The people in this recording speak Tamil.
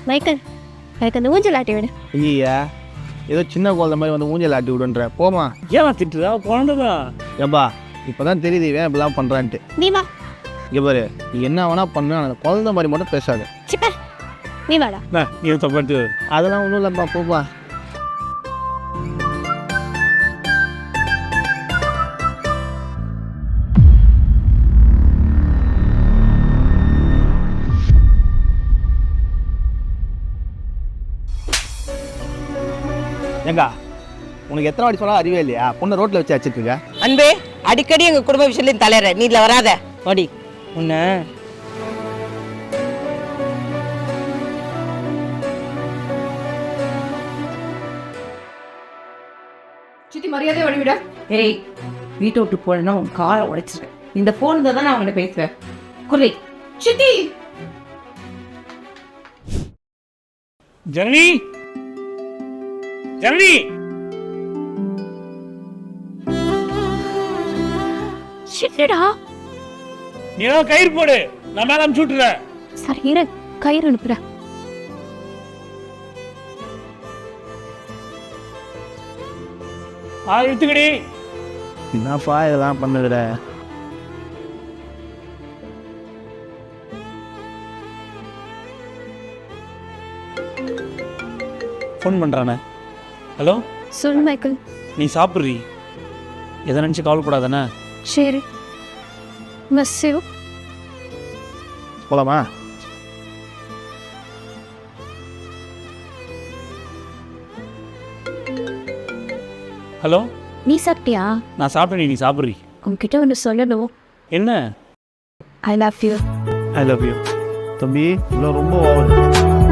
மைக்கேல் எனக்கு அந்த ஊஞ்சல் ஆட்டி விடு. ஐயா ஏதோ சின்ன குழந்தை மாதிரி வந்து ஊஞ்சல் ஆட்டி விடுன்ற போமா. ஏன் திட்டுறா குழந்தைதான். ஏப்பா இப்போதான் தெரியுது இவன் இப்படிலாம் பண்ணுறான்ட்டு. நீ வா. இங்கே பாரு நீ என்ன வேணா பண்ண அந்த குழந்தை மாதிரி மட்டும் பேசாது. சிப்ப நீ வாடா. நீ தப்பாட்டு அதெல்லாம் ஒன்றும் இல்லைப்பா போப்பா. ஏங்கா உனக்கு எத்தனை வாட்டி சொன்னா அறிவே இல்லையா? பொண்ணை ரோட்டில் வச்சு வச்சுருக்குங்க. அன்பே அடிக்கடி எங்க குடும்ப விஷயத்தையும் தலையற நீ இதுல வராத ஓடி உன்ன. சித்தி மரியாதை வழிவிட. ஏய் வீட்டை விட்டு போனா உன் காலை உடைச்சிருக்கேன். இந்த போன் தான் நான் அவங்கள்ட்ட பேசுவேன். குறி சித்தி ஜனனி ஜனனி சின்னடா. நீ ஏதாவது கயிறு போடு, நான் மேல அனுப்பிச்சு விட்டுறேன். சரி இரு, கயிறு அனுப்புறேன். இழுத்துக்கடி. என்னப்பா இதெல்லாம் பண்ணுகிற? ஃபோன் பண்ணுறானே. ஹலோ சொல் மைக்கேல். நீ சாப்பிட்றீ, எதை நினச்சி கவலைப்படாதானே. சரி மிஸ் யூ. போலாமா? ஹலோ நீ சாப்பிட்டியா? நான் சாப்பிட்டேன், நீ சாப்பிட்றீ. உங்ககிட்ட ஒன்று சொல்லணும். என்ன? I love you. I love you. தம்பி இவ்வளோ ரொம்ப ஓவர்.